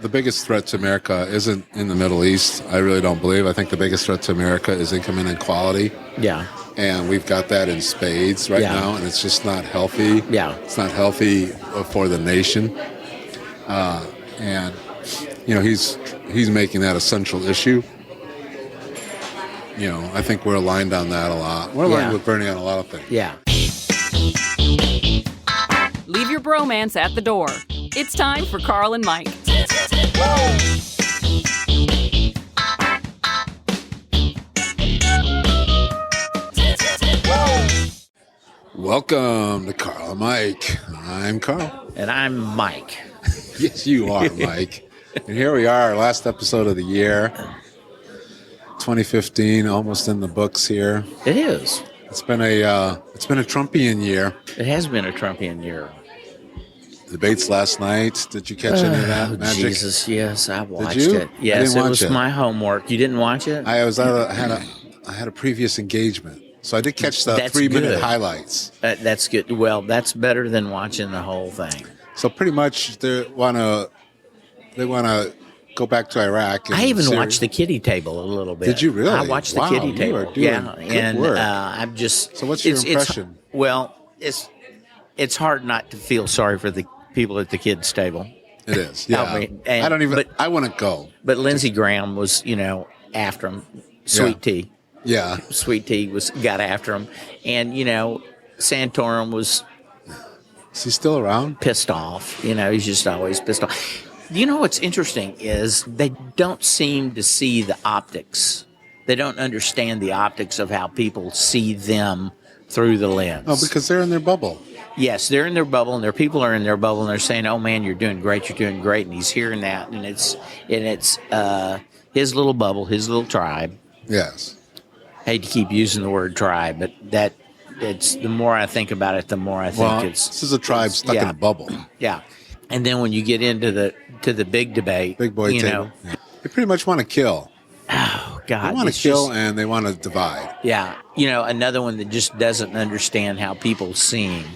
the biggest threat to America isn't in the Middle East. I really don't believe. I think the biggest threat to America is income inequality. Yeah. And we've got that in spades right now, and it's just not healthy. Yeah. It's not healthy for the nation. And, he's making that a central issue. I think we're aligned on that a lot. We're aligned with Bernie on a lot of things. Yeah. Leave your bromance at the door. It's time for Carl and Mike. Welcome to Carl and Mike. I'm Carl. And I'm Mike. Yes, you are, Mike. And here we are, last episode of the year. 2015, almost in the books here. It is. It's been a Trumpian year. It has been a Trumpian year. Debates last night. Did you catch any of that magic? Jesus, yes, I watched Did you? it. Yes, it was my homework. You didn't watch it? I had a previous engagement, so I did catch the 3-minute highlights. That's good. Well, that's better than watching the whole thing. So pretty much they want to go back to Iraq. I even watched the kiddie table a little bit. Did you really? I watched the kiddie table. You are doing good work. I'm just. So what's your impression? It's hard not to feel sorry for the people at the kids' table. It is. Yeah. I want to go. But Lindsey Graham was, after him. Sweet Tea. Yeah. Sweet Tea got after him, and Santorum was. Is he still around? Pissed off. He's just always pissed off. What's interesting is they don't seem to see the optics. They don't understand the optics of how people see them through the lens. Oh, because they're in their bubble. Yes, they're in their bubble, and their people are in their bubble, and they're saying, "Oh man, you're doing great, and he's hearing that, and it's his little bubble, his little tribe. Yes. Hate to keep using the word tribe, but it's the more I think about it, the more I think this is a tribe stuck in a bubble. Yeah. And then when you get into the big debate, big boy table, they pretty much want to kill. Oh God, they want to kill and they want to divide. Yeah, another one that just doesn't understand how people see him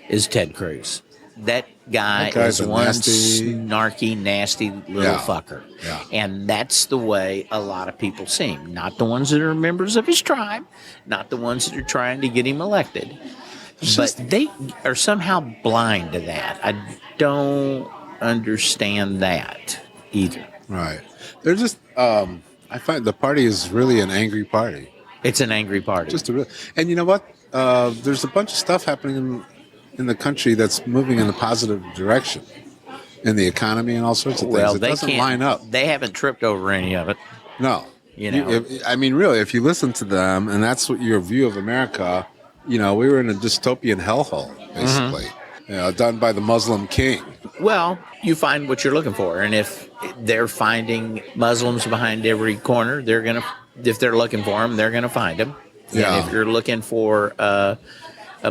is Ted Cruz. That guy is one snarky, nasty little fucker. Yeah. And that's the way a lot a people see him. Not the ones that are members of his tribe, not the ones that are trying to get him elected. But they are somehow blind to that. I don't understand that either. Right. They're just, I find the party is really an angry party. It's an angry party. And you know what? There's a bunch of stuff happening in the country that's moving in a positive direction. In the economy and all sorts of things. Well, it doesn't line up. They haven't tripped over any of it. No. Really, if you listen to them, and that's what your view of America... we were in a dystopian hellhole, basically, done by the Muslim king. Well, you find what you're looking for, and if they're finding Muslims behind every corner, if they're looking for them, they're gonna find them. Yeah. And if you're looking for a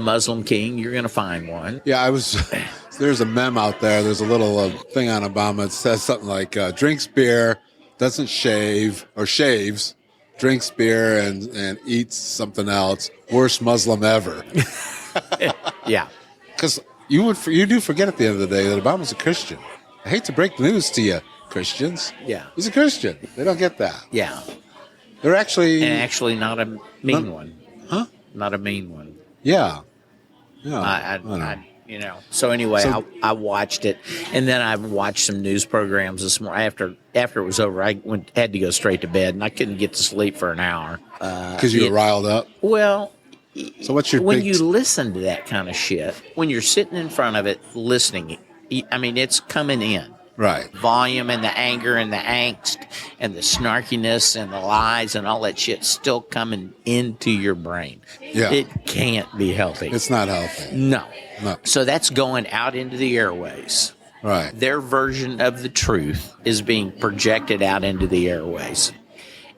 Muslim king, you're gonna find one. Yeah, there's a meme out there. There's a little thing on Obama. It says something like, "Drinks beer, doesn't shave, or shaves." Drinks beer and eats something else. Worst Muslim ever. Yeah. Because you do forget at the end of the day that Obama's a Christian. I hate to break the news to you, Christians. Yeah. He's a Christian. They don't get that. Yeah. They're actually... And actually not a mean one. Huh? Not a mean one. Yeah. So anyway, I watched it, and then I watched some news programs this morning. After it was over, I had to go straight to bed, and I couldn't get to sleep for an hour. Because you were riled up? Well, so what's your when you listen to that kind of shit, when you're sitting in front of it listening, it's coming in. Right. Volume and the anger and the angst and the snarkiness and the lies and all that shit still coming into your brain. Yeah. It can't be healthy. It's not healthy. No. So that's going out into the airways. Right. Their version of the truth is being projected out into the airways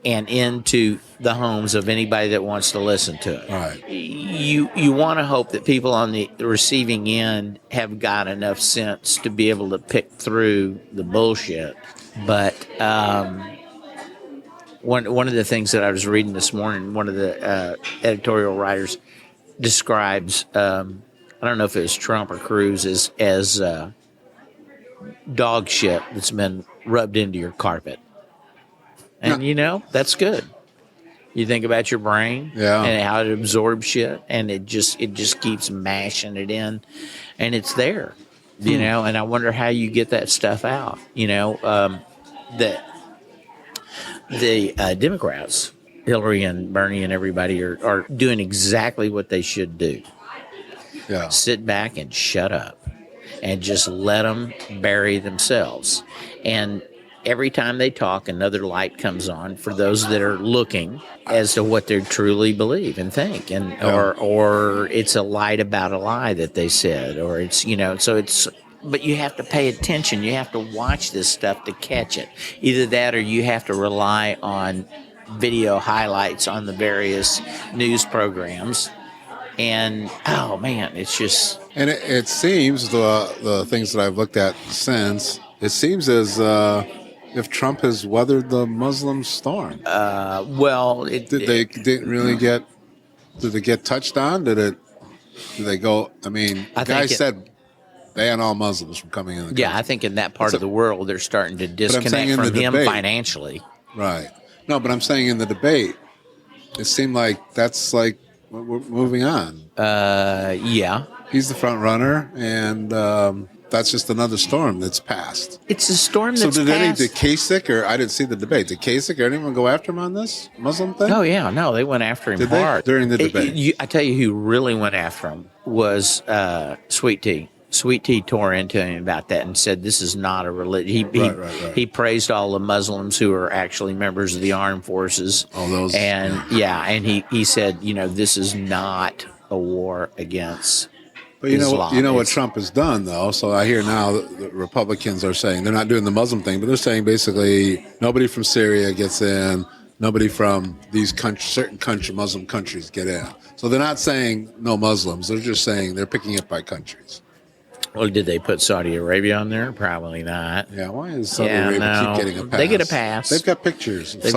and into the homes of anybody that wants to listen to it. Right. You want to hope that people on the receiving end have got enough sense to be able to pick through the bullshit. But one of the things that I was reading this morning, one of the editorial writers describes, I don't know if it was Trump or Cruz, as dog shit that's been rubbed into your carpet. And, that's good. You think about your brain and how it absorbs shit, and it just keeps mashing it in, and it's there, and I wonder how you get that stuff out. The Democrats, Hillary and Bernie and everybody are doing exactly what they should do. Yeah. Sit back and shut up and just let them bury themselves. And every time they talk, another light comes on for those that are looking as to what they truly believe and think. And or it's a light about a lie that they said, or it's, so it's, but you have to pay attention. You have to watch this stuff to catch it. Either that or you have to rely on video highlights on the various news programs. And, oh, man, it's just... And it seems, the things that I've looked at since, it seems as if Trump has weathered the Muslim storm. Did they didn't really get... Did it get touched on? Did they go... I mean, the guy said ban all Muslims from coming in the country. Yeah, I think in that part of the world, they're starting to disconnect from him financially. Right. No, but I'm saying in the debate, it seemed like that's like... We're moving on. Yeah. He's the front runner, and that's just another storm that's passed. It's a storm that's passed. So did Kasich, or I didn't see the debate, did Kasich or anyone go after him on this Muslim thing? Oh, yeah. No, they went after him hard. During the debate? I tell you who really went after him was Sweet Tea. Sweet Tea tore into him about that and said this is not a religion. He praised all the Muslims who are actually members of the armed forces. All those. And and he said, this is not a war against Islam. You know what Trump has done, though? So I hear now that the Republicans are saying, they're not doing the Muslim thing, but they're saying basically nobody from Syria gets in, nobody from these certain Muslim countries get in. So they're not saying no Muslims, they're just saying they're picking it by countries. Well, did they put Saudi Arabia on there? Probably not. Yeah, why is Saudi Arabia keep getting a pass? They get a pass. They've got pictures. They've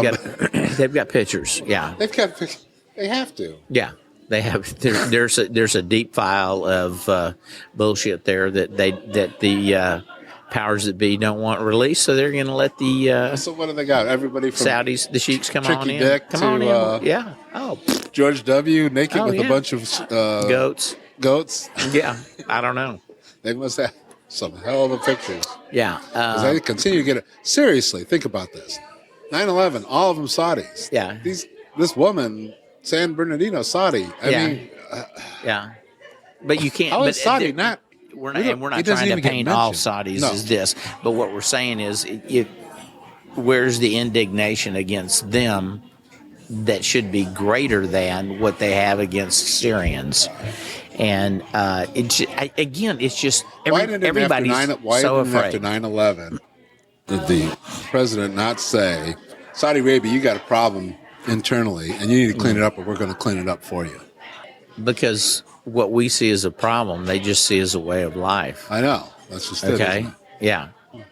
got pictures. Yeah, they have to. Yeah, they have. There's a deep file of bullshit there that the powers that be don't want released, so they're going to let the. So what do they got? Everybody from Saudis, the sheiks, come Tricky on in. Dick Come to, on in. Yeah. Oh, George W. naked with a bunch of goats. Goats. Yeah, I don't know. They must have some hell of a pictures. Yeah. They continue to get it. Seriously, think about this. 9/11, all of them Saudis. Yeah. This woman, San Bernardino, Saudi. I mean. Yeah. But you can't. How is Saudi not? We're not trying to paint all Saudis as this. But what we're saying is, where's the indignation against them that should be greater than what they have against Syrians? And it's just everybody's so afraid. After 9/11, did the president not say, Saudi Arabia, you got a problem internally, and you need to clean it up, or we're going to clean it up for you? Because what we see as a problem, they just see as a way of life. I know. That's just okay. Isn't it? Yeah.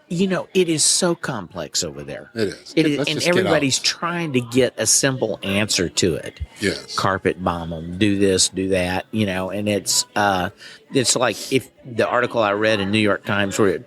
It is so complex over there. It is. And everybody's trying to get a simple answer to it. Yes. Carpet bomb them, do this, do that, and it's like if the article I read in New York Times where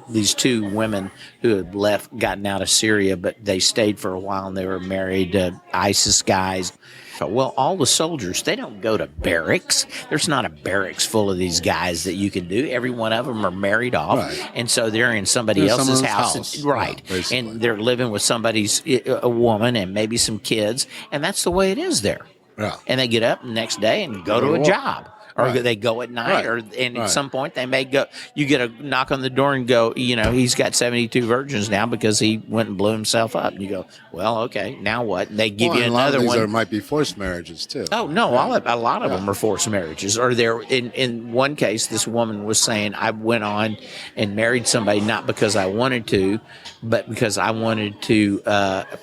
these two women who had gotten out of Syria, but they stayed for a while and they were married to ISIS guys. Well, all the soldiers, they don't go to barracks. There's not a barracks full of these guys that you can do. Every one of them are married off. Right. And so they're in somebody else's house. Right. Yeah, and they're living with a woman and maybe some kids. And that's the way it is there. Yeah. And they get up the next day and go to a job. Or they go at night, at some point they may go. You get a knock on the door and go, he's got 72 virgins now because he went and blew himself up. And you go, well, okay, now what? And they give you another one. There might be forced marriages too. Oh no, a lot of them are forced marriages. Or there, in one case, this woman was saying, I went on and married somebody not because I wanted to, but because I wanted to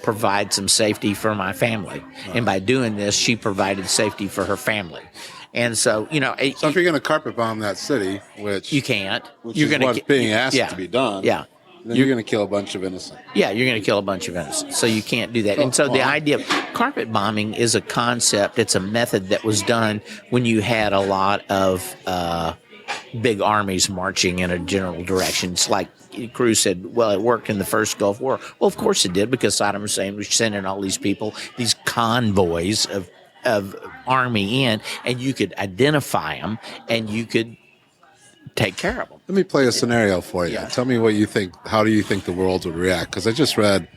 provide some safety for my family. Right. And by doing this, she provided safety for her family. And so, so if you're going to carpet bomb that city, which you can't, you're going to being asked to be done. Yeah, then you're going to kill a bunch of innocents. Yeah, you're going to kill a bunch of innocents. So you can't do that. And so the idea of carpet bombing is a concept. It's a method that was done when you had a lot of big armies marching in a general direction. It's like Cruz said, well, it worked in the first Gulf War. Well, of course it did, because Saddam Hussein was sending all these people, these convoys of army in, and you could identify them, and you could take care of them. Let me play a scenario for you. Yeah. Tell me what you think. How do you think the world would react? Because I just read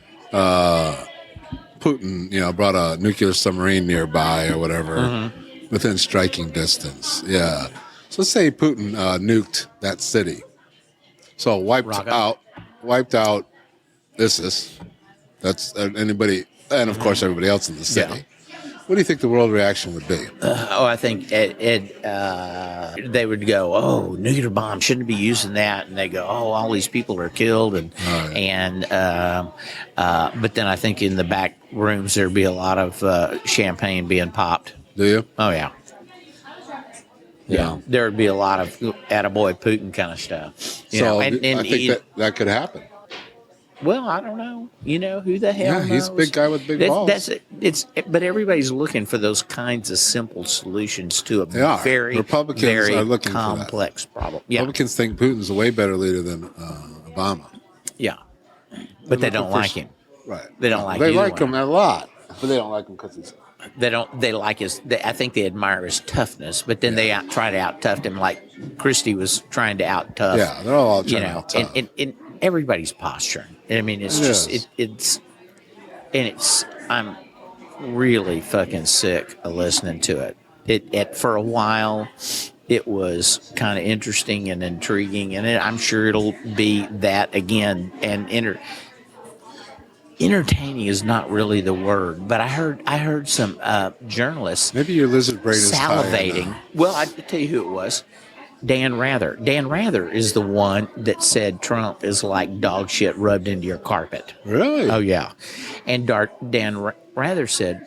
Putin, brought a nuclear submarine nearby or whatever, within striking distance. Yeah. So let's say Putin nuked that city. So wiped out ISIS. That's anybody, and of course everybody else in the city. Yeah. What do you think the world reaction would be? I think they would go, "Oh, nuclear bomb, shouldn't be using that," and they go, "Oh, all these people are killed," but then I think in the back rooms there'd be a lot of champagne being popped. Do you? Oh yeah. Yeah, there would be a lot of attaboy Putin kind of stuff. I think that could happen. Well, I don't know. Who the hell knows? He's a big guy with big balls. But everybody's looking for those kinds of simple solutions to a very complex problem. Yeah. Republicans think Putin's a way better leader than Obama. Yeah, but they don't like him. Right. They don't like. They like him a lot, but they don't like him because he's. They don't. They like his. I think they admire his toughness, but then they try to out-tough him like Christie was trying to out-tough. Yeah, they're all trying to out-tough. And everybody's posturing. I mean, it's I'm really fucking sick of listening to it. For a while, it was kind of interesting and intriguing, and I'm sure it'll be that again. And entertaining is not really the word, but I heard some journalists. Maybe your lizard brain is salivating. Well, I tell you who it was. Dan Rather. Dan Rather is the one that said Trump is like dog shit rubbed into your carpet. Really? Oh, yeah. And Dan Rather said...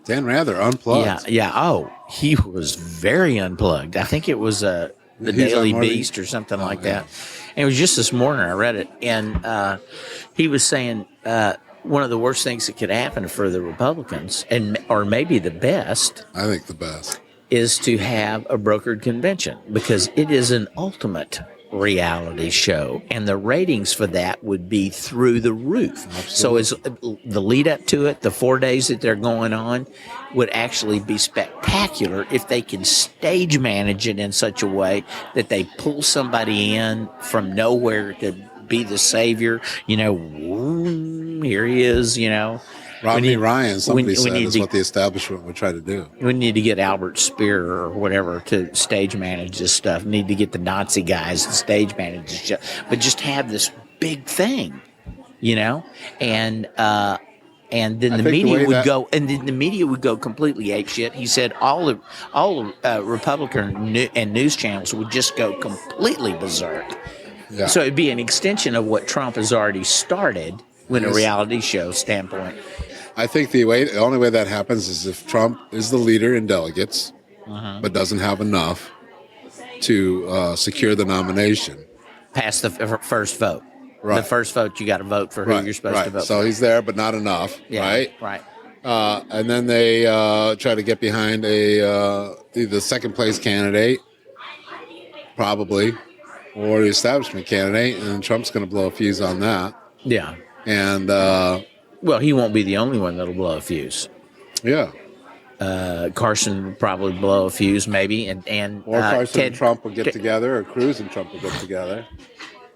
Dan Rather, unplugged. Yeah. Oh, he was very unplugged. I think it was the Daily Beast or something like that. And it was just this morning I read it. And he was saying one of the worst things that could happen for the Republicans, or maybe the best... I think the best. ...is to have a brokered convention, because it is an ultimate reality show, and the ratings for that would be through the roof. Absolutely. So as the lead up to it, the 4 days that they're going on, would actually be spectacular if they can stage manage it in such a way that they pull somebody in from nowhere to be the savior. Here he is, Rodney Ryan, somebody said, is what the establishment would try to do. We need to get Albert Speer or whatever to stage manage this stuff. We need to get the Nazi guys to stage manage this stuff. But just have this big thing, and then the media would go, and then the media would go completely apeshit. He said all the Republican and news channels would just go completely berserk. Yeah. So it'd be an extension of what Trump has already started in a reality show standpoint. I think the only way that happens is if Trump is the leader in delegates, but doesn't have enough to secure the nomination. Pass the first vote. Right. The first vote, you got to vote for who you're supposed to vote for. So he's there, but not enough, right? Right. And then they try to get behind the second place candidate, probably, or the establishment candidate, and Trump's going to blow a fuse on that. Yeah. And well, he won't be the only one that'll blow a fuse. Yeah. Carson will probably blow a fuse, maybe, and or Carson and Trump will get together, or Cruz and Trump will get together.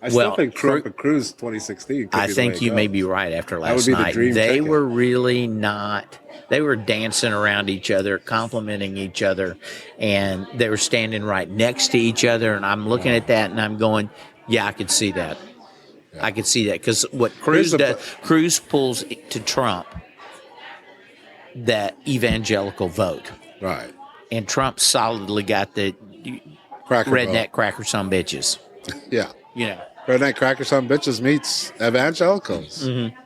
I still think Trump and Cruz 2016. I think you may be right. After last night, they were really not. They were dancing around each other, complimenting each other, and they were standing right next to each other. And I'm looking at that, and I'm going, "Yeah, I could see that. Yeah. I could see that." Because what Cruz does, Cruz pulls to Trump that evangelical vote, right? And Trump solidly got the redneck cracker some bitches. Yeah, redneck cracker some bitches meets evangelicals. Mm-hmm.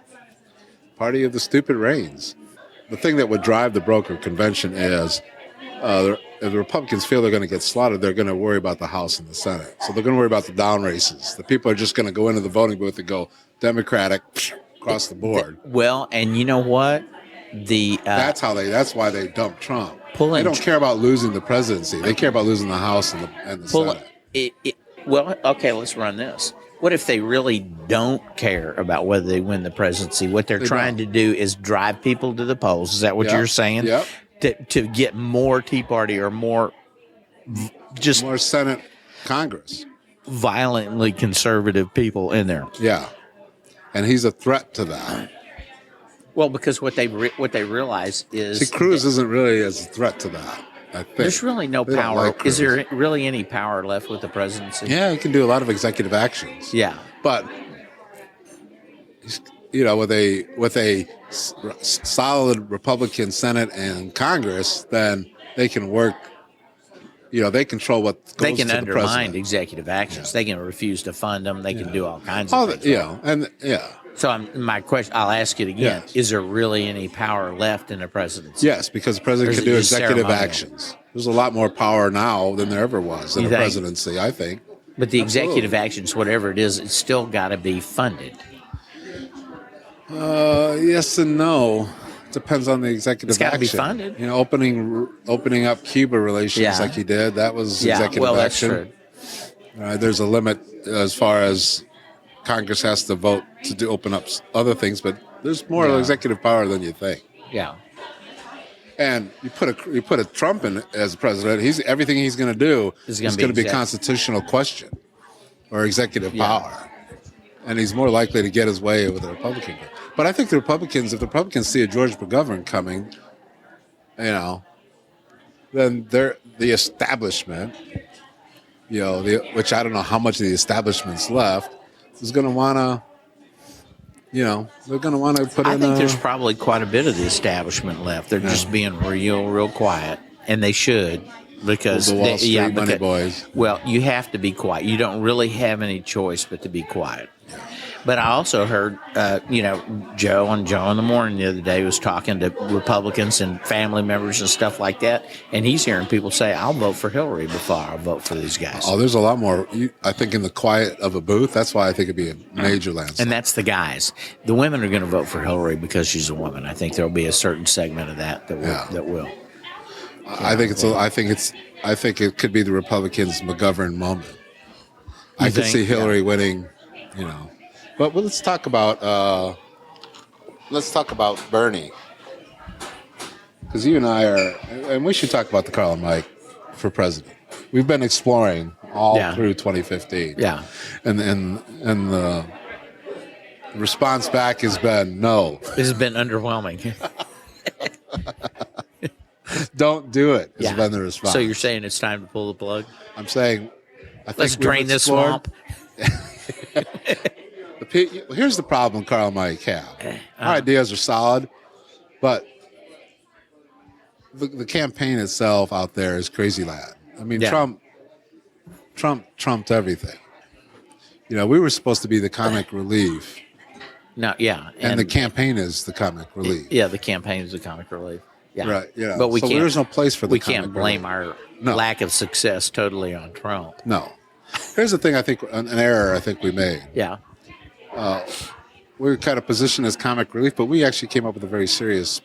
Party of the stupid reigns. The thing that would drive the broker convention is if the Republicans feel they're going to get slaughtered, they're going to worry about the House and the Senate. So they're going to worry about the down races. The people are just going to go into the voting booth and go Democratic across the board. Well, and you know what? That's why they dumped Trump. They don't care about losing the presidency. They care about losing the House and the Senate. Well, okay, let's run this. What if they really don't care about whether they win the presidency? What they're trying to do is drive people to the polls. Is that what you're saying? Yep. To get more Tea Party or more just more Senate, Congress, violently conservative people in there. Yeah, and he's a threat to that. Well, because what they realize is Cruz isn't really as a threat to that. I think there's really no power. Is there really any power left with the presidency? Yeah, he can do a lot of executive actions. Yeah, but with a solid Republican Senate and Congress, then they can work. They control what goes they can to undermine the president. Executive actions. Yeah. They can refuse to fund them. They can do all kinds of things. So my question, I'll ask it again: Is there really any power left in the presidency? Yes, because the president can do executive actions. There's a lot more power now than there ever was in the presidency, I think. But the executive actions, whatever it is, it's still got to be funded. Yes and no. Depends on the executive action. It's got to be funded. Opening up Cuba relations like he did, that was executive action. That's true. There's a limit as far as Congress has to vote to open up other things, but there's more executive power than you think. Yeah. And you put a Trump in as president, everything he's going to do is going to be a constitutional question or executive power. And he's more likely to get his way with the Republican. But I think if the Republicans see a George McGovern coming, then the establishment, which I don't know how much of the establishment's left, is going to want to, they're going to want to put in. I think there's probably quite a bit of the establishment left. They're just being real quiet, and they should. Because the Wall Street money boys. Well, you have to be quiet. You don't really have any choice but to be quiet. But I also heard, Joe in the Morning the other day was talking to Republicans and family members and stuff like that, and he's hearing people say, "I'll vote for Hillary before I'll vote for these guys." Oh, there's a lot more. I think in the quiet of a booth. That's why I think it'd be a major landslide. And that's the guys. The women are going to vote for Hillary because she's a woman. I think there'll be a certain segment of that will. I think it could be the Republicans' McGovern moment. I could see Hillary winning, But let's talk about Bernie, because you and I and we should talk about the Carl and Mike for president. We've been exploring all through 2015. Yeah, and the response back has been no. This has been underwhelming. Don't do it. Has been the response. So you're saying it's time to pull the plug? I'm saying, let's drain this swamp. Here's the problem Carl and Mike have. Our ideas are solid, but the campaign itself out there is crazy land. I mean, Trump trumped everything. We were supposed to be the comic relief. No, and the campaign is the comic relief. Yeah, the campaign is the comic relief. Yeah. Right. But there's no place for the we can't blame our lack of success totally on Trump. No. Here's the thing I think, an error I think we made. Yeah. We were kind of positioned as comic relief, but we actually came up with a very serious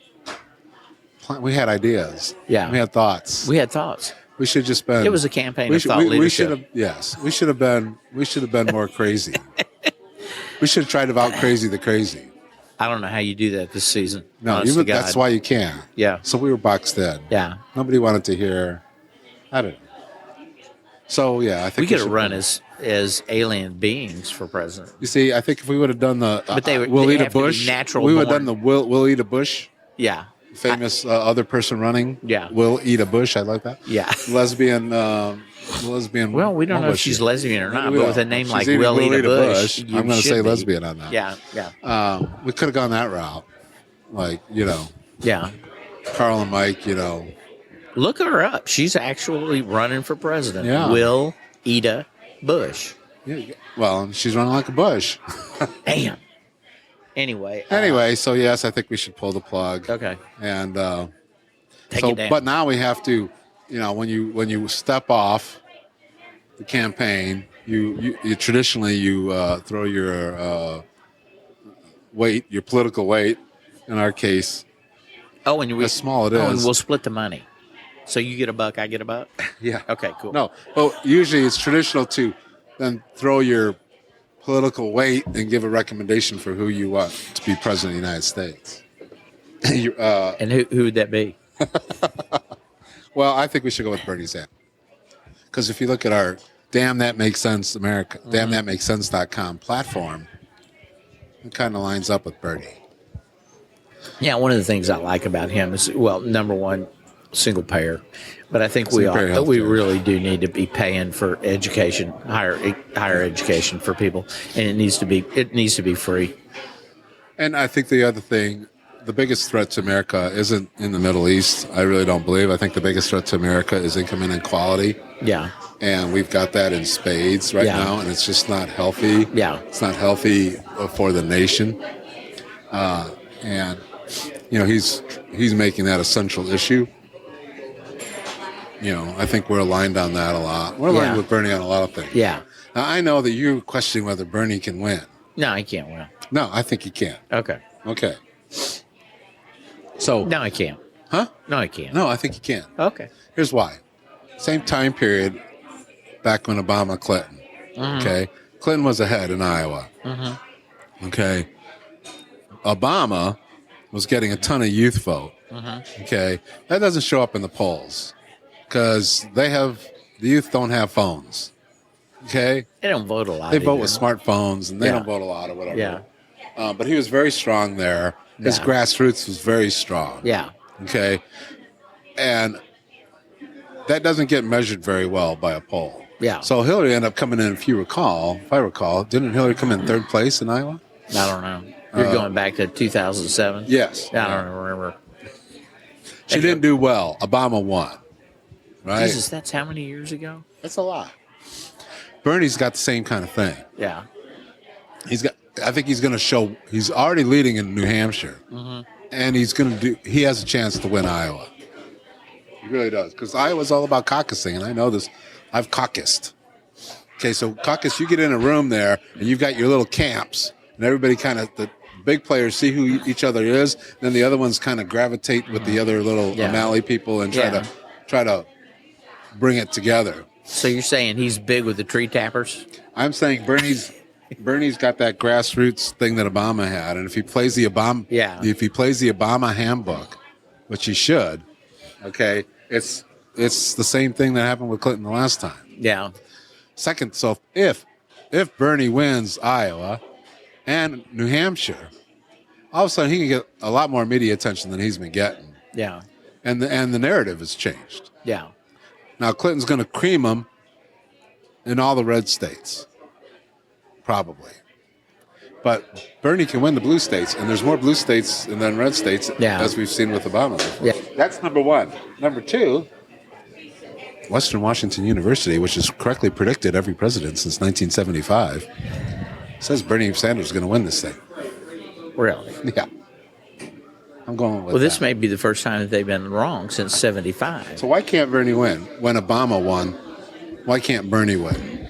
plan. We had ideas. Yeah. We had thoughts. We should have just been. It was a campaign of thought leadership. We should have been more crazy. We should have tried to out crazy the crazy. I don't know how you do that this season. No, that's why you can't. Yeah. So we were boxed in. Yeah. Nobody wanted to hear. I don't know. So I think we could have run as alien beings for president. You see, I think if we would have done the we'll eat a bush, we would have done the we'll eat a bush. Yeah. Famous other person running. Yeah. Will eat a bush. I like that. Yeah. Lesbian. Well, we don't know if she's lesbian or not, but with a name like Will Eat a Bush, I'm going to say lesbian on that. Yeah. We could have gone that route, Yeah. Carl and Mike, Look her up. She's actually running for president. Yeah. Will Ida Bush. Yeah. Well, she's running like a bush. Damn. Anyway, so yes, I think we should pull the plug. Okay. And take it down. But now we have to, when you step off the campaign, you traditionally throw your weight, your political weight. In our case, as small it is, and we'll split the money. So you get $1, I get $1. Yeah. Okay. Cool. No. Well, usually it's traditional to then throw your political weight and give a recommendation for who you want to be president of the United States. And who would that be? Well, I think we should go with Bernie Sanders. Because if you look at our Damn That Makes Sense America, damnthatmakesense.com platform, it kind of lines up with Bernie. Yeah, one of the things I like about him is, well, number one, single payer. But I think we really do need to be paying for education, higher education for people, and it needs to be free. And I think the other thing, the biggest threat to America isn't in the Middle East. I really don't believe. I think the biggest threat to America is income inequality. Yeah. And we've got that in spades right now, and it's just not healthy. Yeah. It's not healthy for the nation. And you know, he's making that a central issue. You know, I think we're aligned on that a lot. We're aligned with Bernie on a lot of things. Yeah. Now, I know that you're questioning whether Bernie can win. No, he can't win. No, I think he can. Okay. So. No, I can't. Huh? No, I can't. No, I think he can. Okay. Here's why. Same time period back when Obama, Clinton. Mm-hmm. Okay. Clinton was ahead in Iowa. Mm-hmm. Okay. Obama was getting a ton of youth vote. Mm-hmm. Okay. That doesn't show up in the polls because the youth don't have phones. Okay. They don't vote a lot. They vote with smartphones and they don't vote a lot or whatever. Yeah. But he was very strong there. His grassroots was very strong. Yeah. Okay. And that doesn't get measured very well by a poll. Yeah. So Hillary ended up coming in, if I recall, didn't Hillary come in third place in Iowa? I don't know. You're going back to 2007? Yes. I don't remember. She didn't do well. Obama won. Right? Jesus, that's how many years ago? That's a lot. Bernie's got the same kind of thing. Yeah. I think he's going to show, he's already leading in New Hampshire. Mm-hmm. And he has a chance to win Iowa. He really does. Because Iowa's all about caucusing, and I know this. I've caucused. Okay, so caucus, you get in a room there, and you've got your little camps, and everybody kind of, the big players see who each other is, then the other ones kind of gravitate with the other little O'Malley people and try to bring it together. So you're saying he's big with the tree tappers? I'm saying Bernie's got that grassroots thing that Obama had, and if he plays the Obama handbook, which he should, okay, it's the same thing that happened with Clinton the last time. Yeah. Second, so if Bernie wins Iowa and New Hampshire, all of a sudden he can get a lot more media attention than he's been getting. Yeah. And the narrative has changed. Yeah. Now Clinton's going to cream him in all the red states. Probably. But Bernie can win the blue states, and there's more blue states than red states, as we've seen with Obama. Yeah. That's number one. Number two, Western Washington University, which has correctly predicted every president since 1975, says Bernie Sanders is going to win this thing. Really? Yeah. I'm going with Well, this may be the first time that they've been wrong since 75. So why can't Bernie win? When Obama won, why can't Bernie win?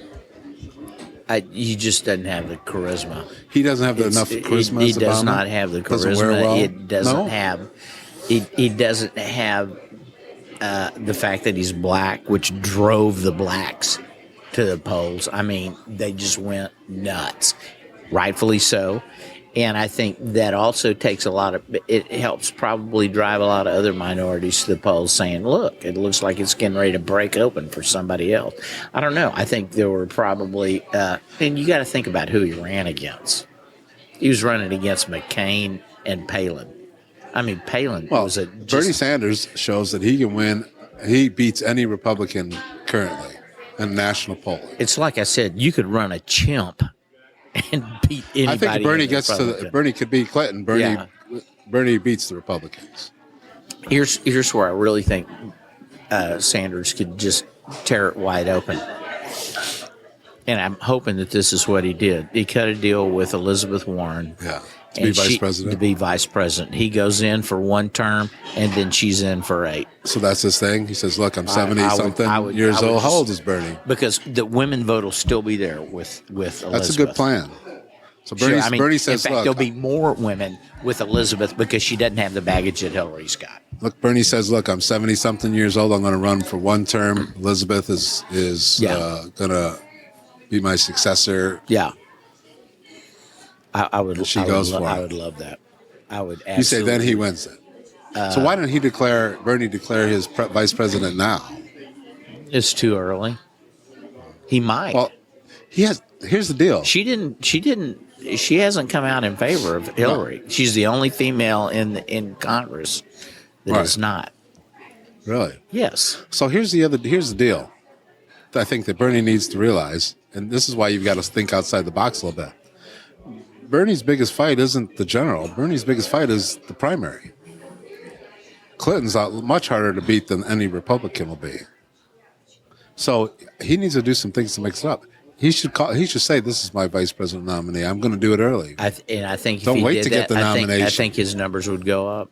He just doesn't have the charisma. He doesn't have enough charisma. He does not have the charisma. Doesn't wear well? It doesn't have. He doesn't have the fact that he's black, which drove the blacks to the polls. I mean, they just went nuts, rightfully so. And I think that also takes it helps probably drive a lot of other minorities to the polls saying, look, it looks like it's getting ready to break open for somebody else. I don't know. I think there were probably, and you got to think about who he ran against. He was running against McCain and Palin. I mean, Palin was Bernie Sanders shows that he can win. He beats any Republican currently in national polling. It's like I said, you could run a chimp and beat anybody. I think Bernie could beat Clinton. Bernie beats the Republicans. Here's where I really think Sanders could just tear it wide open. And I'm hoping that this is what he did. He cut a deal with Elizabeth Warren. Yeah. To be vice president? To be vice president. He goes in for one term, and then she's in for 8. So that's his thing? He says, look, I'm 70-something years old. How old is Bernie? Because the women vote will still be there with Elizabeth. That's a good plan. So Bernie says, in fact, there'll be more women with Elizabeth because she doesn't have the baggage that Hillary's got. Look, Bernie says, look, I'm 70-something years old. I'm going to run for one term. Elizabeth is going to be my successor. Yeah. I would. She goes for it. I would love that. I would. Absolutely. You say then he wins it. So why didn't Bernie declare his vice president now? It's too early. He might. Well, here's the deal. She hasn't come out in favor of Hillary. No. She's the only female in Congress that is not. Really? Yes. So here's the deal. I think that Bernie needs to realize, and this is why you've got to think outside the box a little bit. Bernie's biggest fight isn't the general. Bernie's biggest fight is the primary. Clinton's much harder to beat than any Republican will be. So he needs to do some things to mix it up. He should say, "This is my vice president nominee. I'm going to do it early." I think don't wait to get the nomination. I think his numbers would go up.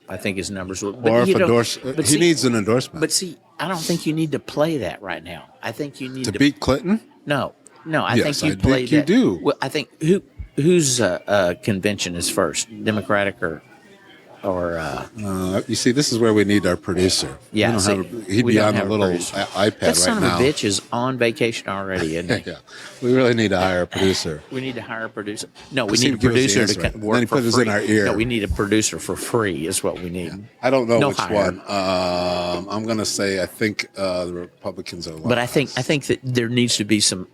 I think his numbers would. Or if he needs an endorsement. But see, I don't think you need to play that right now. I think you need to beat Clinton. No. I yes, think you play that. You do. Well, I think whose convention is first, Democratic or you see, this is where we need our producer. Yeah, he'd be on a little iPad right now. That son of a bitch is on vacation already, isn't he? Yeah, we really need to hire a producer. We need to hire a producer. No, we need a producer to work for free. Us in our ear. No, we need a producer for free is what we need. Yeah. I don't know which one. I'm going to say I think the Republicans are. But I think that there needs to be some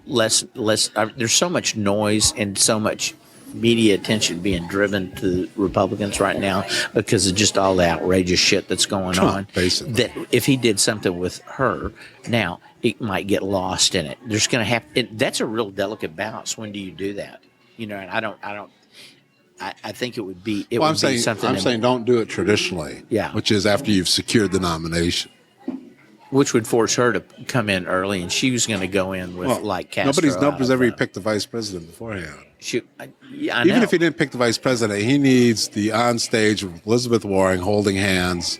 less. There's so much noise and so much media attention being driven to Republicans right now because of just all the outrageous shit that's going on. Basically. That if he did something with her, now it might get lost in it. There's going to have that's a real delicate balance. When do you do that? And I think it would be. I'm saying don't do it traditionally. Yeah. Which is after you've secured the nomination. Which would force her to come in early, and she was going to go in with Castro. Nobody's ever picked the vice president beforehand. I know. Even if he didn't pick the vice president, he needs the on stage with Elizabeth Warren holding hands,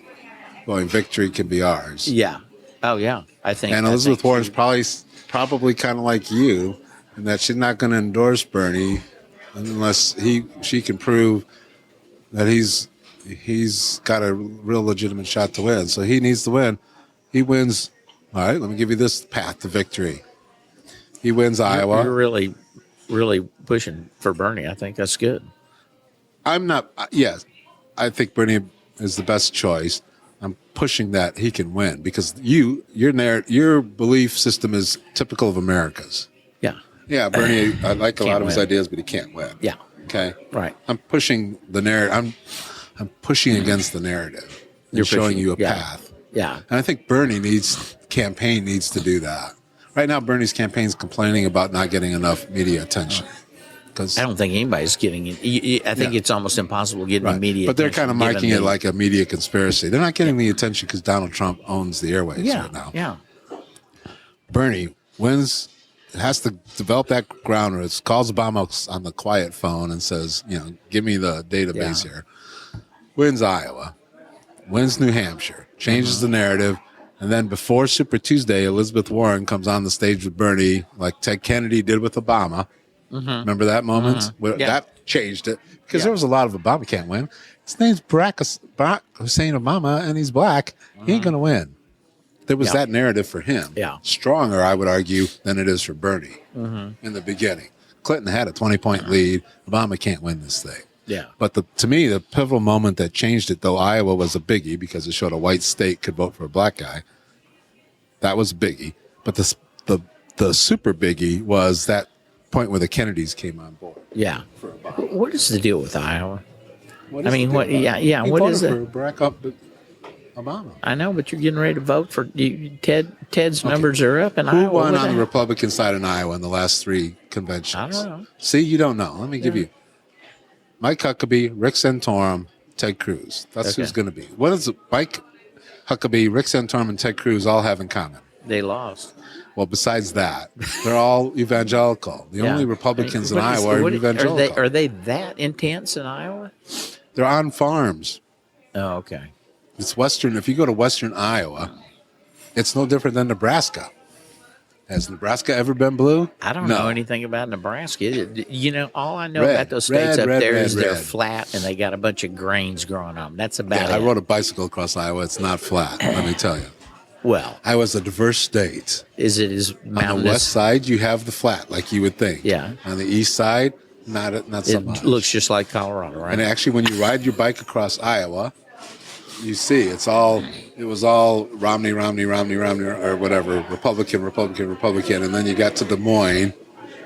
going, "Victory can be ours." Yeah. Oh yeah. I think. And Elizabeth Warren's probably kind of like you, in that she's not going to endorse Bernie unless she can prove that he's got a real legitimate shot to win. So he needs to win. He wins. All right, let me give you this path to victory. He wins Iowa. You're really, really pushing for Bernie. I think that's good. I'm not. Yes, I think Bernie is the best choice. I'm pushing that he can win because your belief system is typical of America's. Yeah. Yeah, Bernie. I like a lot of his ideas, but he can't win. Yeah. Okay. Right. I'm pushing the narrative. I'm pushing against the narrative. You're showing you a path. Yeah. And I think campaign needs to do that. Right now, Bernie's campaign is complaining about not getting enough media attention. I don't think anybody's getting it. I think it's almost impossible getting media attention. But they're kind of making it like a media conspiracy. They're not getting the attention because Donald Trump owns the airwaves right now. Yeah. Bernie wins, has to develop that ground rules, calls Obama on the quiet phone and says, give me the database here. Wins Iowa. Wins New Hampshire, changes the narrative, and then before Super Tuesday, Elizabeth Warren comes on the stage with Bernie, like Ted Kennedy did with Obama. Remember that moment? That changed it because there was a lot of Obama can't win. His name's Barack Hussein Obama, and he's black. He ain't going to win. There was that narrative for him. Yeah. Stronger, I would argue, than it is for Bernie in the beginning. Clinton had a 20-point lead. Obama can't win this thing. Yeah. But to me, the pivotal moment that changed it, though Iowa was a biggie because it showed a white state could vote for a black guy. That was a biggie. But the super biggie was that point where the Kennedys came on board. Yeah. What is the deal with Iowa? What is what is it? For Barack Obama. I know, but you're getting ready to vote for Ted's numbers are up in Iowa. Who won on the Republican side in Iowa in the last 3 conventions? I don't know. See, you don't know. Let me give you. Mike Huckabee, Rick Santorum, Ted Cruz. That's who's going to be. What does Mike Huckabee, Rick Santorum, and Ted Cruz all have in common? They lost. Well, besides that, they're all evangelical. The only Republicans in Iowa are evangelical. Are they that intense in Iowa? They're on farms. Oh, okay. It's western. If you go to western Iowa, it's no different than Nebraska. Has Nebraska ever been blue? I don't know anything about Nebraska. All I know about those states up there is they're flat and they got a bunch of grains growing on them. That's about it. I rode a bicycle across Iowa. It's not flat, let me tell you. Well, Iowa's a diverse state. Is it as mountainous? On the west side, you have the flat, like you would think. Yeah. On the east side, Not so much. It looks just like Colorado, right? And actually, when you ride your bike across Iowa, you see it was all Romney, or whatever, Republican, and then you got to Des Moines,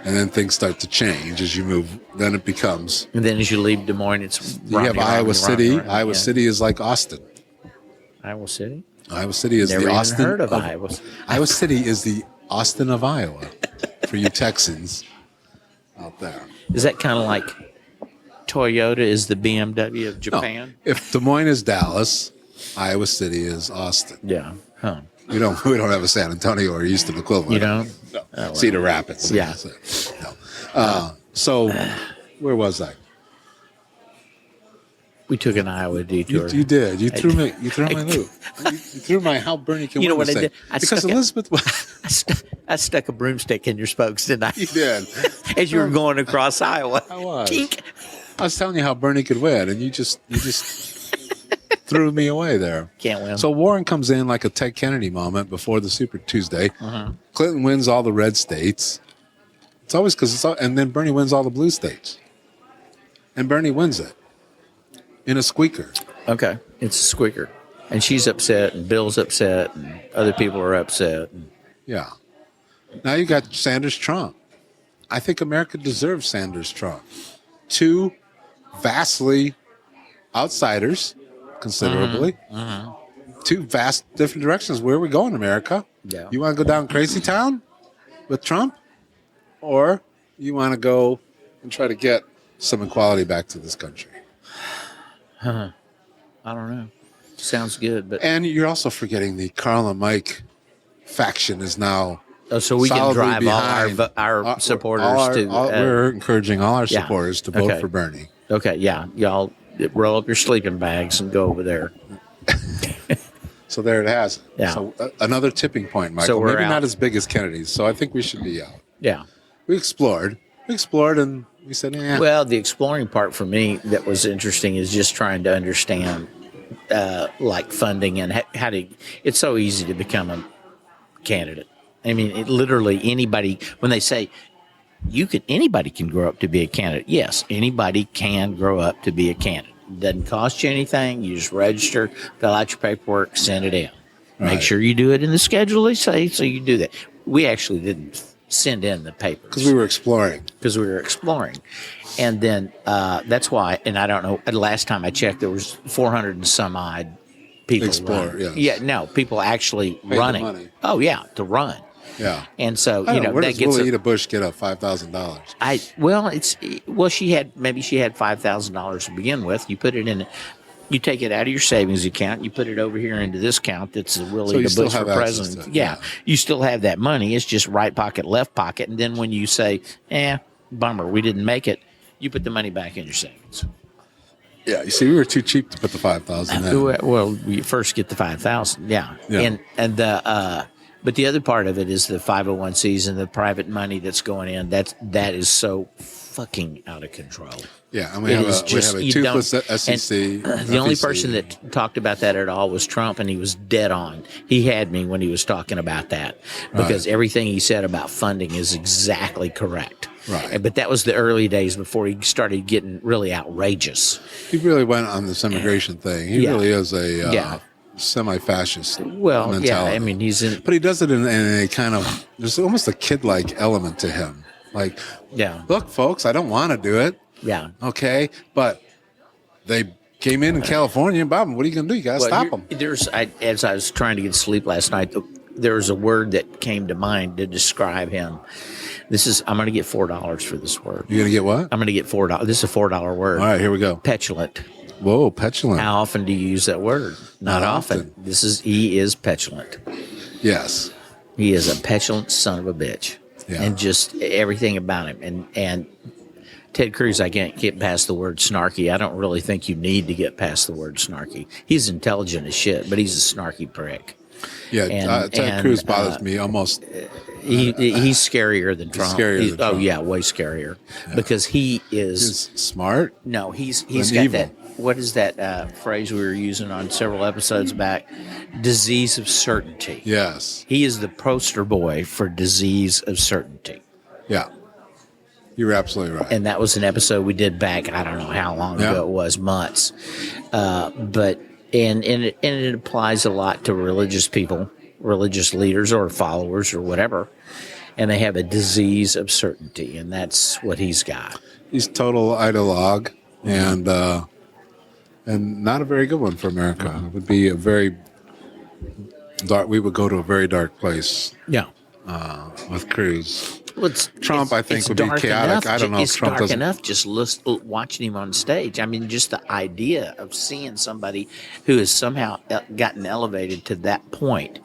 and then things start to change as you move. Then it becomes. And then as you leave Des Moines, it's You have Iowa City. Iowa City is like Austin. Iowa City? Iowa City is Never the even Austin heard of Iowa. Iowa City is the Austin of Iowa for you Texans out there. Is that kind of like Toyota is the BMW of Japan? No. If Des Moines is Dallas, Iowa City is Austin. Yeah. Huh. We don't have a San Antonio or Houston equivalent. You don't? No. Oh, well. Cedar Rapids. Yeah. No. So where was I? We took an Iowa detour. You did. You threw my loop. You threw my how Bernie can. You know what I did? Because Elizabeth. I stuck a broomstick in your spokes, didn't I? You did. As you were going across Iowa. I was. Tink. I was telling you how Bernie could win, and you just threw me away there. Can't win. So Warren comes in like a Ted Kennedy moment before the Super Tuesday. Uh-huh. Clinton wins all the red states. It's always and then Bernie wins all the blue states. And Bernie wins it in a squeaker. Okay. It's a squeaker. And she's upset, and Bill's upset, and other people are upset. Yeah. Now you got Sanders-Trump. I think America deserves Sanders-Trump. Two vastly outsiders, considerably. Two vast different directions. Where are we going, America? Yeah. You want to go down crazy town with Trump? Or you want to go and try to get some equality back to this country? I don't know. Sounds good, but And you're also forgetting the Carl and Mike faction is now so we can solidly drive behind all our supporters to. We're encouraging all our yeah. supporters to vote Okay. for Bernie. Okay, yeah, y'all roll up your sleeping bags and go over there. So there it has. Yeah. So another tipping point, Michael. So we're Maybe out. not as big as Kennedy's. So I think we should be out. Yeah. We explored, and we said, "Yeah." Well, the exploring part for me that was interesting is just trying to understand, like funding and how to. It's so easy to become a candidate. I mean, literally anybody. When they say anybody can grow up to be a candidate. Yes, anybody can grow up to be a candidate. It doesn't cost you anything. You just register, fill out your paperwork, send it in. Right. Make sure you do it in the schedule they say. So you do that. We actually didn't send in the papers because we were exploring. And then that's why, and I don't know, the last time I checked, there was 400 and some odd people running. Yes. Yeah, no, people actually Paid running. the money. Oh, yeah, to run. Yeah. And so, Where that does gets Willie Eda Bush get a $5,000? she had $5,000 to begin with. You put it in, you take it out of your savings account, you put it over here into this account that's Willie Eda Bush for president. Yeah, you still have that money. It's just right pocket, left pocket. And then when you say, bummer, we didn't make it, you put the money back in your savings. Yeah, you see, we were too cheap to put the $5,000 in. Well, you first get the $5,000, yeah. And but the other part of it is the 501(c)s and the private money that's going in. That is so fucking out of control. Yeah, and we have a toothless SEC. The only person that talked about that at all was Trump, and he was dead on. He had me when he was talking about that because everything he said about funding is exactly correct. Right. But that was the early days before he started getting really outrageous. He really went on this immigration thing. He really is a semi-fascist mentality. Yeah, I mean, but he does it in a kind of, there's almost a kid-like element to him. Like, look, folks, I don't want to do it. Yeah. Okay, but they came in California, Bob, what are you going to do? You got to stop them. As I was trying to get sleep last night, there was a word that came to mind to describe him. I'm going to get $4 for this word. You're going to get what? I'm going to get $4. This is a $4 word. All right, here we go. Petulant. Whoa, petulant. How often do you use that word? Not often. He is petulant. Yes. He is a petulant son of a bitch. Yeah. And just everything about him. And Ted Cruz, I can't get past the word snarky. I don't really think you need to get past the word snarky. He's intelligent as shit, but he's a snarky prick. Yeah, Ted Cruz bothers me almost. He's scarier than Trump. Scarier than Trump. Oh, yeah, way scarier. Yeah. Because he's smart? No, he's got evil. That. What is that phrase we were using on several episodes back? Disease of certainty. Yes. He is the poster boy for disease of certainty. Yeah. You're absolutely right. And that was an episode we did back, I don't know how long ago it was, months. But it applies a lot to religious people, religious leaders or followers or whatever. And they have a disease of certainty, and that's what he's got. He's total ideologue, and not a very good one for America. It would be a very dark. We would go to a very dark place. Yeah. With Cruz. Well, Trump, I think, would be chaotic. Enough. I don't know if It's Trump dark enough just watching him on stage. I mean, just the idea of seeing somebody who has somehow gotten elevated to that point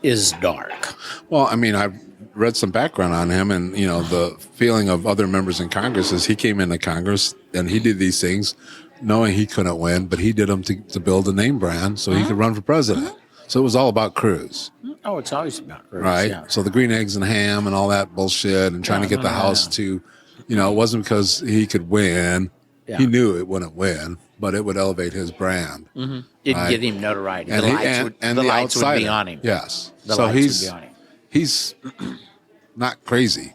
is dark. Well, I mean, I've read some background on him, and, the feeling of other members in Congress is he came into Congress and he did these things knowing he couldn't win, but he did them to build a name brand so he could run for president. So it was all about Cruz. Oh, it's always about Cruz. Right. Yeah. So the green eggs and ham and all that bullshit and trying to get the House to, it wasn't because he could win. Yeah. He knew it wouldn't win, but it would elevate his brand. Mm-hmm. It'd get him notoriety. And the lights would be on him. Yes. The lights would be on him. He's not crazy,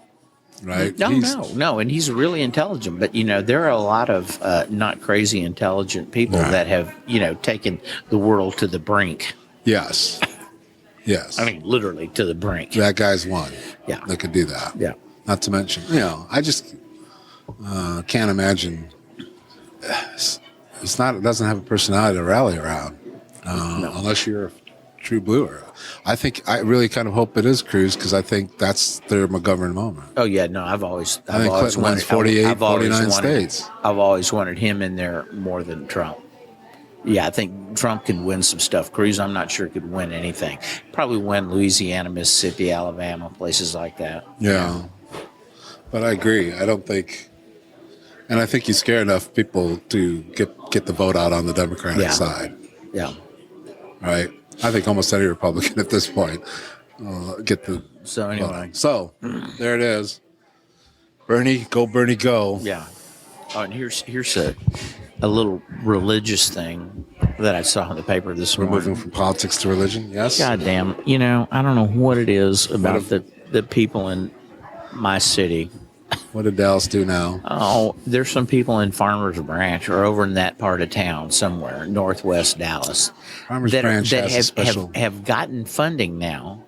right? No. And he's really intelligent. But, there are a lot of not crazy intelligent people that have, taken the world to the brink. Yes. I mean, literally to the brink. That guy's one. Yeah. That could do that. Yeah. Not to mention, I just can't imagine. It doesn't have a personality to rally around, unless you're a true bluer. I really kind of hope it is Cruz, because I think that's their McGovern moment. Oh yeah, no, I've always Clinton wins 48, 49 states. I've always wanted him in there more than Trump. Yeah, I think Trump could win some stuff. Cruz, I'm not sure could win anything. Probably win Louisiana, Mississippi, Alabama, places like that. Yeah, but I agree. I don't think, and I think you scare enough people to get the vote out on the Democratic side. Yeah. Right. I think almost any Republican at this point get the. So anyway. So there it is. Bernie, go. Yeah. Oh, and here's a little religious thing that I saw in the paper this morning. We're moving from politics to religion, yes? God damn. I don't know what it is about the people in my city. What did Dallas do now? Oh, there's some people in Farmers Branch or over in that part of town somewhere, northwest Dallas, Farmers Branch have gotten funding now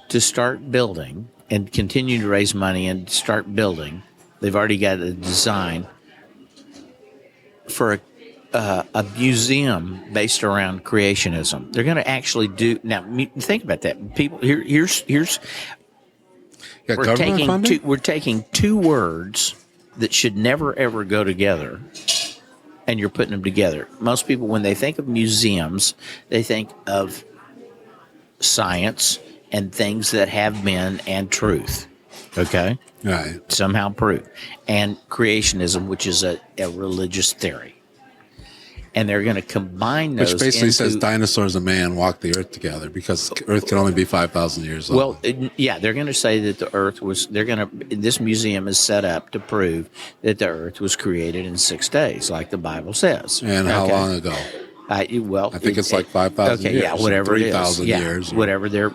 to start building and continue to raise money and start building. They've already got a design for a museum based around creationism. They're going to actually do now. Think about that. People, here's we're taking two words that should never ever go together, and you're putting them together. Most people, when they think of museums, they think of science and things that have been and truth. Okay, right? Somehow proved, and creationism, which is a religious theory. And they're going to combine those. Which basically says dinosaurs and man walked the earth together because Earth can only be 5,000 years old. Well, they're going to say that the earth was, this museum is set up to prove that the earth was created in 6 days, like the Bible says. And how long ago? I think it's like 5,000 years. Yeah, whatever 3,000 years. Whatever their,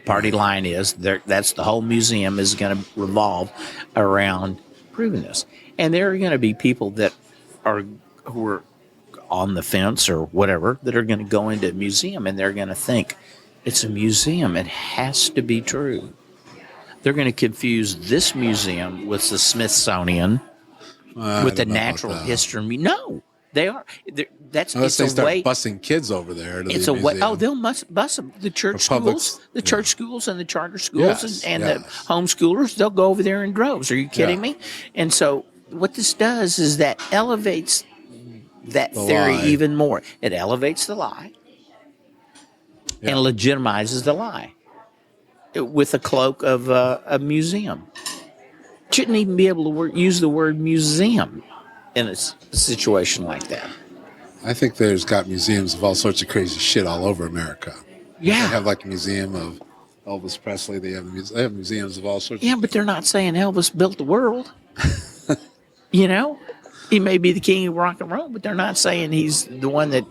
party line is, that's the whole museum is going to revolve around proving this. And there are going to be people who are on the fence or whatever that are going to go into a museum and they're going to think it's a museum. It has to be true. They're going to confuse this museum with the Smithsonian, with the natural history. No, they are. It's they a start way. busing kids over there. It's a way. Oh, they'll bus them. The church schools, church schools, and the charter schools, and the homeschoolers. They'll go over there in droves. Are you kidding me? And so, what this does is that elevates that theory even more. It elevates the lie and legitimizes the lie with a cloak of a museum. Shouldn't even be able to use the word museum in a situation like that. I think there's got museums of all sorts of crazy shit all over America. Yeah. They have like a museum of Elvis Presley. They have museums of all sorts. Yeah, but they're not saying Elvis built the world. He may be the king of rock and roll, but they're not saying he's the one that,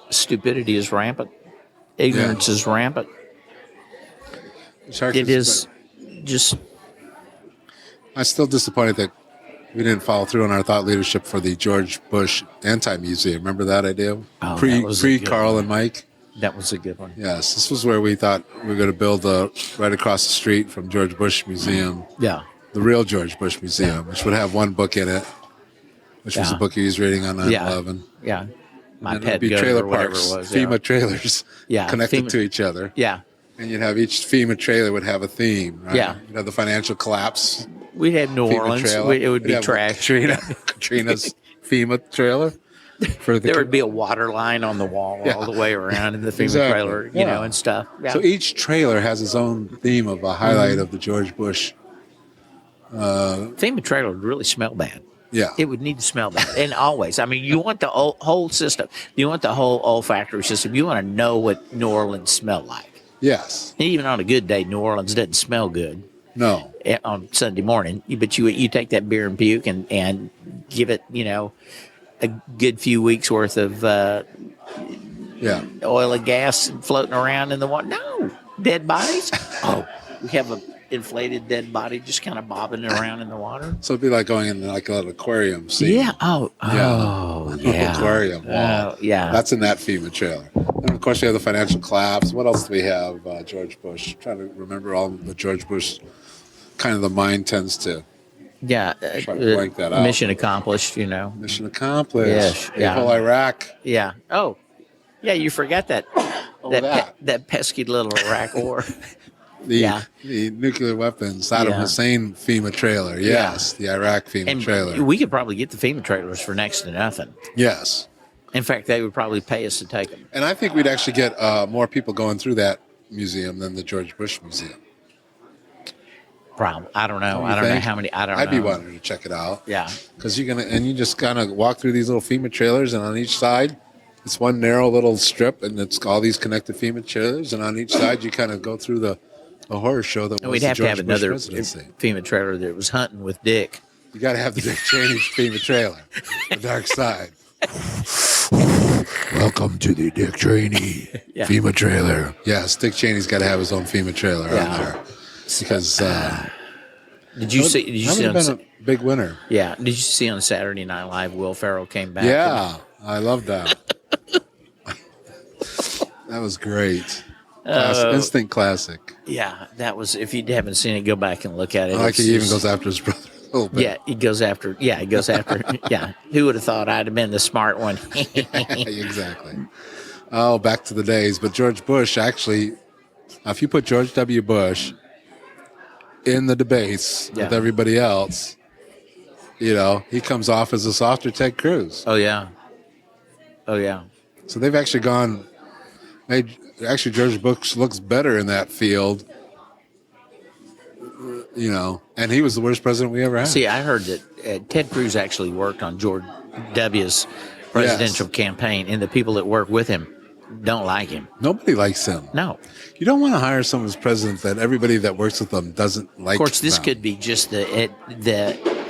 stupidity is rampant. Ignorance is rampant. It is just. I'm still disappointed that we didn't follow through on our thought leadership for the George Bush Anti-Museum. Remember that idea? Oh, Pre Carl and Mike? That was a good one. Yes, this was where we thought we were going to build right across the street from George Bush Museum. Yeah. The real George Bush Museum, which would have one book in it, which was the book he was reading on 9/11. Yeah. My pet goat trailer or whatever parks, it was. FEMA trailers connected to each other. Yeah. And you'd have each FEMA trailer would have a theme, right? Yeah. You'd have the financial collapse. We'd have New Orleans. It would be trash. Katrina's FEMA trailer. There would be a water line on the wall all the way around in the FEMA trailer, you know, and stuff. Yeah. So each trailer has its own theme of a highlight of the George Bush. FEMA trailer would really smell bad. Yeah. It would need to smell bad. And always. I mean, you want the whole system. You want the whole olfactory system. You want to know what New Orleans smelled like. Yes. Even on a good day, New Orleans doesn't smell good. No. On Sunday morning. But you take that beer and puke and give it, you know, a good few weeks worth of oil and gas floating around in the water. No. Dead bodies. Oh, we have a inflated dead body just kind of bobbing around in the water. So it'd be like going in like an aquarium scene. Yeah. Yeah. Aquarium. Wow. Yeah. That's in that FEMA trailer. And of course, we have the financial collapse. What else do we have? George Bush. I'm trying to remember all the George Bush. Kind of the mind tends to. Yeah. Try to blank that out. Mission accomplished. You know. Mission accomplished. Yes. The whole Iraq. Yeah. Oh. Yeah. You forgot that. That pesky little Iraq war. The nuclear weapons, Saddam Hussein FEMA trailer. Yes, the Iraq FEMA trailer. We could probably get the FEMA trailers for next to nothing. Yes. In fact, they would probably pay us to take them. And I think we'd actually get more people going through that museum than the George Bush Museum. Problem. I don't know. I don't know how many. I'd be wanting to check it out. Yeah. Because you just kind of walk through these little FEMA trailers, and on each side, it's one narrow little strip, and it's all these connected FEMA trailers, and on each side, you kind of go through a horror show that was we'd the have George to have Bush another presidency. FEMA trailer that was hunting with Dick. You got to have the Dick Cheney FEMA trailer, the dark side. Welcome to the Dick Cheney FEMA trailer. Yes, Dick Cheney's got to have his own FEMA trailer on there because. Did you see? Did you see? Been a big winner. Yeah. Did you see on Saturday Night Live? Will Ferrell came back. Yeah, I love that. That was great. Instant classic. Yeah, that was. If you haven't seen it, go back and look at it. I like he even goes after his brother a little bit. Yeah, he goes after. Yeah, he goes after. Yeah, who would have thought I'd have been the smart one? Exactly. Oh, back to the days. But George Bush actually, if you put George W. Bush in the debates with everybody else, you know, he comes off as a softer Ted Cruz. Oh yeah. So they've actually actually George Bush looks better in that field, you know, and he was the worst president we ever had. See, I heard that Ted Cruz actually worked on George W.'s presidential campaign, and the people that work with him don't like him. Nobody likes him. No. You don't want to hire someone as president that everybody that works with them doesn't like. Of course, this them. could be just the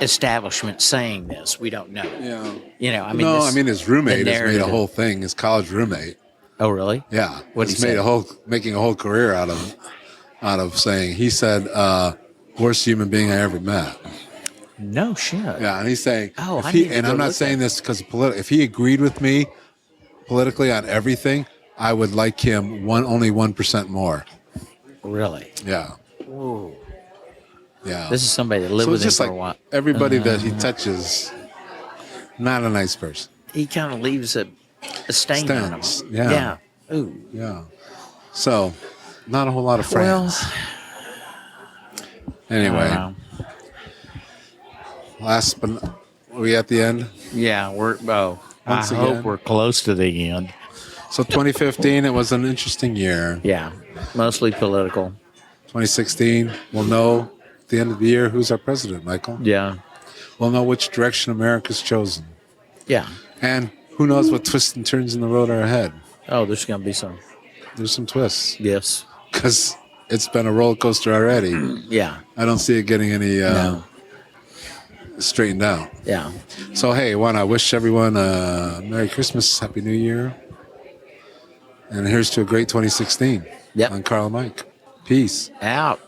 establishment saying this. We don't know. Yeah. You know, I mean, his roommate has made a whole thing. His college roommate. Oh, really? Yeah. What he's he made making a whole career out of saying. He said, "Worst human being I ever met." No shit. Yeah, and he's saying, I'm not saying this because if he agreed with me politically on everything, I would like him only 1% more. Really? Yeah. Ooh. Yeah. This is somebody that lived with him for a while. Everybody that he touches, not a nice person. He kind of leaves a stain on him. Yeah. Yeah. Ooh. Yeah. So, not a whole lot of friends. Anyway. Last, but are we at the end? Yeah, I hope we're close to the end. So 2015, it was an interesting year. Yeah, mostly political. 2016, we'll know at the end of the year who's our president, Michael. Yeah. We'll know which direction America's chosen. Yeah. And who knows what twists and turns in the road are ahead. Oh, there's going to be some. There's some twists. Yes. Because it's been a roller coaster already. Yeah. I don't see it getting any straightened out. Yeah. So, hey, I want to wish everyone a Merry Christmas, Happy New Year. And here's to a great 2016 on Carl and Mike. Peace. Out.